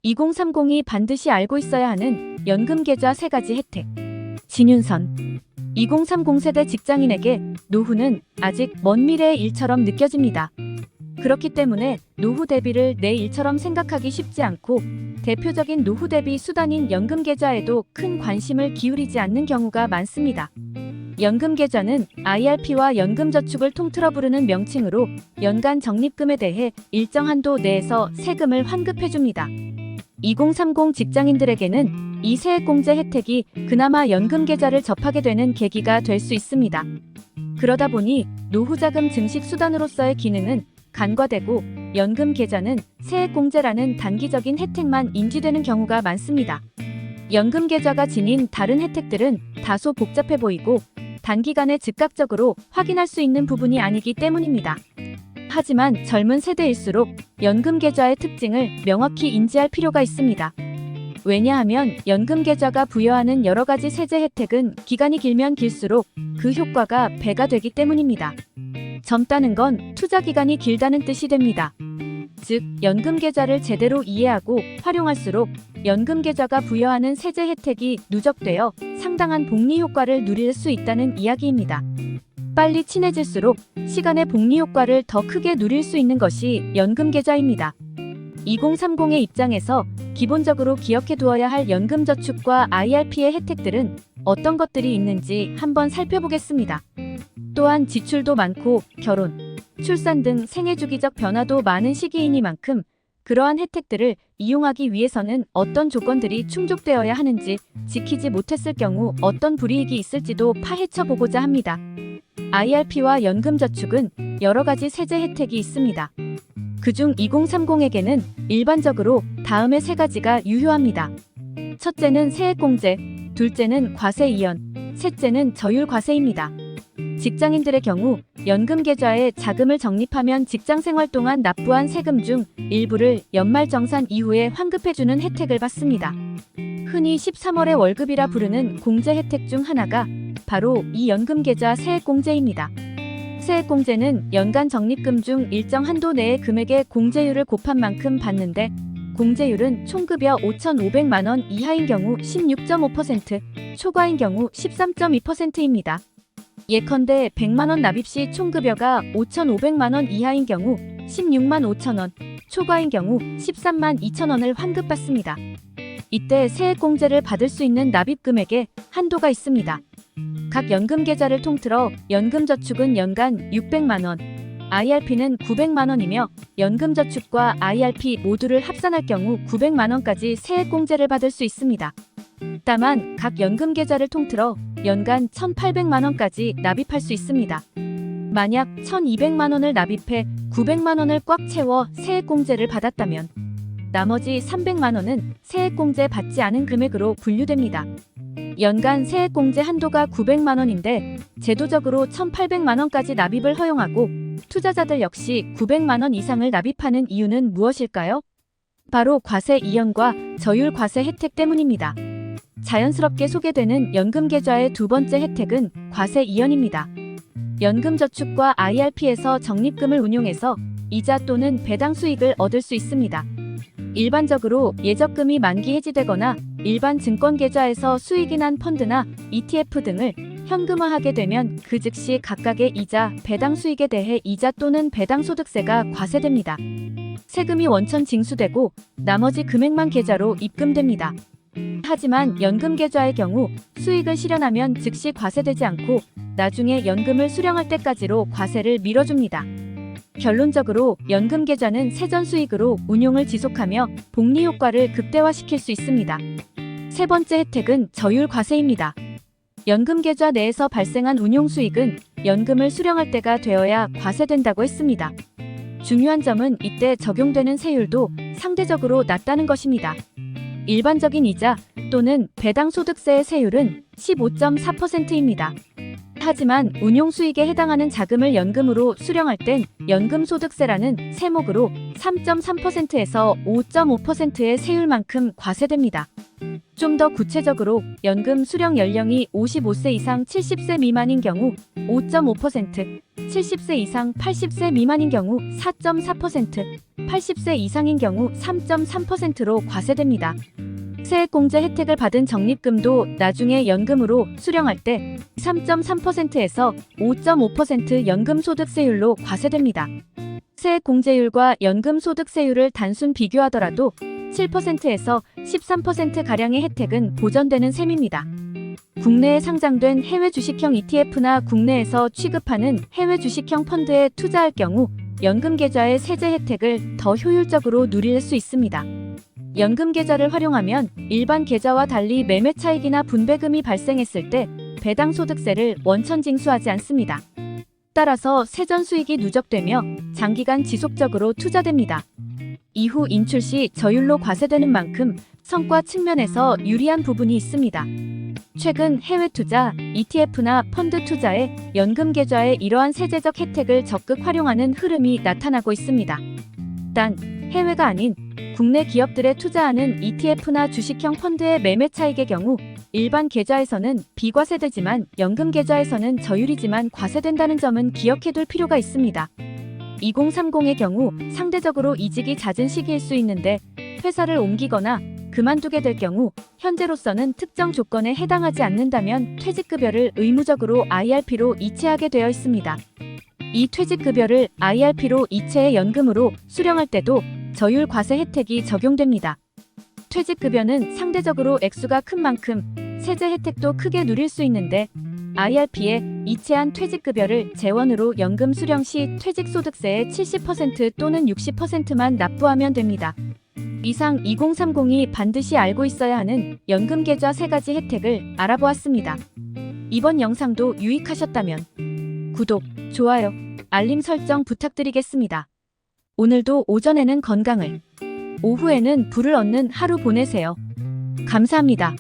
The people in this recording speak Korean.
2030이 반드시 알고 있어야 하는 연금계좌 3가지 혜택. 진윤선. 2030 세대 직장인에게 노후는 아직 먼 미래의 일처럼 느껴집니다. 그렇기 때문에 노후 대비를 내 일처럼 생각하기 쉽지 않고 대표적인 노후 대비 수단인 연금계좌에도 큰 관심을 기울이지 않는 경우가 많습니다. 연금계좌는 IRP와 연금저축을 통틀어 부르는 명칭으로 연간 적립금에 대해 일정 한도 내에서 세금을 환급해줍니다. 2030 직장인들에게는 이 세액공제 혜택이 그나마 연금계좌를 접하게 되는 계기가 될 수 있습니다. 그러다 보니 노후자금 증식 수단으로서의 기능은 간과되고 연금계좌는 세액공제라는 단기적인 혜택만 인지되는 경우가 많습니다. 연금계좌가 지닌 다른 혜택들은 다소 복잡해 보이고 단기간에 즉각적으로 확인할 수 있는 부분이 아니기 때문입니다. 하지만 젊은 세대일수록 연금계좌의 특징을 명확히 인지할 필요가 있습니다. 왜냐하면 연금계좌가 부여하는 여러 가지 세제 혜택은 기간이 길면 길수록 그 효과가 배가 되기 때문입니다. 젊다는 건 투자 기간이 길다는 뜻이 됩니다. 즉, 연금계좌를 제대로 이해하고 활용할수록 연금계좌가 부여하는 세제 혜택이 누적되어 상당한 복리 효과를 누릴 수 있다는 이야기입니다. 빨리 친해질수록 시간의 복리 효과를 더 크게 누릴 수 있는 것이 연금계좌입니다. 2030의 입장에서 기본적으로 기억해 두어야 할 연금저축과 IRP의 혜택들은 어떤 것들이 있는지 한번 살펴보겠습니다. 또한 지출도 많고 결혼, 출산 등 생애주기적 변화도 많은 시기이니만큼 그러한 혜택들을 이용하기 위해서는 어떤 조건들이 충족되어야 하는지, 지키지 못했을 경우 어떤 불이익이 있을지도 파헤쳐 보고자 합니다. IRP와 연금저축은 여러 가지 세제 혜택이 있습니다. 그중 2030에게는 일반적으로 다음의 3가지가 유효합니다. 첫째는 세액공제, 둘째는 과세이연, 셋째는 저율과세입니다. 직장인들의 경우 연금계좌에 자금을 적립하면 직장생활 동안 납부한 세금 중 일부를 연말정산 이후에 환급해주는 혜택을 받습니다. 흔히 13월의 월급이라 부르는 공제 혜택 중 하나가 바로 이 연금계좌 세액공제입니다. 세액공제는 연간 적립금 중 일정 한도 내의 금액의 공제율을 곱한 만큼 받는데 공제율은 총급여 5,500만원 이하인 경우 16.5%, 초과인 경우 13.2%입니다. 예컨대 100만원 납입 시 총급여가 5,500만원 이하인 경우 16만 5천원, 초과인 경우 13만 2천원을 환급받습니다. 이때 세액공제를 받을 수 있는 납입금액에 한도가 있습니다. 각 연금계좌를 통틀어 연금저축은 연간 600만원, IRP는 900만원이며 연금저축과 IRP 모두를 합산할 경우 900만원까지 세액공제를 받을 수 있습니다. 다만 각 연금계좌를 통틀어 연간 1,800만원까지 납입할 수 있습니다. 만약 1,200만원을 납입해 900만원을 꽉 채워 세액공제를 받았다면 나머지 300만원은 세액공제 받지 않은 금액으로 분류됩니다. 연간 세액공제 한도가 900만원인데 제도적으로 1,800만원까지 납입을 허용하고 투자자들 역시 900만원 이상을 납입하는 이유는 무엇일까요? 바로 과세 이연과 저율 과세 혜택 때문입니다. 자연스럽게 소개되는 연금계좌의 두 번째 혜택은 과세 이연입니다. 연금저축과 IRP에서 적립금을 운용해서 이자 또는 배당 수익을 얻을 수 있습니다. 일반적으로 예적금이 만기 해지되거나 일반 증권계좌에서 수익이 난 펀드나 ETF 등을 현금화하게 되면 그 즉시 각각의 이자, 배당 수익에 대해 이자 또는 배당 소득세가 과세됩니다. 세금이 원천 징수되고 나머지 금액만 계좌로 입금됩니다. 하지만 연금계좌의 경우 수익을 실현하면 즉시 과세되지 않고 나중에 연금을 수령할 때까지로 과세를 미뤄줍니다. 결론적으로 연금계좌는 세전수익으로 운용을 지속하며 복리 효과를 극대화시킬 수 있습니다. 세 번째 혜택은 저율과세입니다. 연금계좌 내에서 발생한 운용수익은 연금을 수령할 때가 되어야 과세된다고 했습니다. 중요한 점은 이때 적용되는 세율도 상대적으로 낮다는 것입니다. 일반적인 이자 또는 배당소득세의 세율은 15.4%입니다. 하지만 운용수익에 해당하는 자금을 연금으로 수령할 땐 연금소득세라는 세목으로 3.3%에서 5.5%의 세율만큼 과세됩니다. 좀 더 구체적으로 연금 수령 연령이 55세 이상 70세 미만인 경우 5.5%, 70세 이상 80세 미만인 경우 4.4%, 80세 이상인 경우 3.3%로 과세됩니다. 세액공제 혜택을 받은 적립금도 나중에 연금으로 수령할 때 3.3%에서 5.5% 연금소득세율로 과세됩니다. 세액공제율과 연금소득세율을 단순 비교하더라도 7%에서 13%가량의 혜택은 보전되는 셈입니다. 국내에 상장된 해외 주식형 ETF나 국내에서 취급하는 해외 주식형 펀드에 투자할 경우 연금 계좌의 세제 혜택을 더 효율적으로 누릴 수 있습니다. 연금 계좌를 활용하면 일반 계좌와 달리 매매 차익이나 분배금이 발생했을 때 배당 소득세를 원천 징수하지 않습니다. 따라서 세전 수익이 누적되며 장기간 지속적으로 투자됩니다. 이후 인출 시 저율로 과세되는 만큼 성과 측면에서 유리한 부분이 있습니다. 최근 해외 투자, ETF나 펀드 투자에 연금 계좌의 이러한 세제적 혜택을 적극 활용하는 흐름이 나타나고 있습니다. 단, 해외가 아닌 국내 기업들에 투자하는 ETF나 주식형 펀드의 매매 차익의 경우 일반 계좌에서는 비과세되지만 연금 계좌에서는 저율이지만 과세된다는 점은 기억해둘 필요가 있습니다. 2030의 경우 상대적으로 이직이 잦은 시기일 수 있는데 회사를 옮기거나 그만두게 될 경우 현재로서는 특정 조건에 해당하지 않는다면 퇴직급여를 의무적으로 IRP로 이체하게 되어 있습니다. 이 퇴직급여를 IRP로 이체해 연금으로 수령할 때도 저율 과세 혜택이 적용됩니다. 퇴직급여는 상대적으로 액수가 큰 만큼 세제 혜택도 크게 누릴 수 있는데 IRP에 이체한 퇴직급여를 재원으로 연금 수령 시 퇴직소득세의 70% 또는 60%만 납부하면 됩니다. 이상 2030이 반드시 알고 있어야 하는 연금계좌 3가지 혜택을 알아보았습니다. 이번 영상도 유익하셨다면 구독, 좋아요, 알림 설정 부탁드리겠습니다. 오늘도 오전에는 건강을, 오후에는 부를 얻는 하루 보내세요. 감사합니다.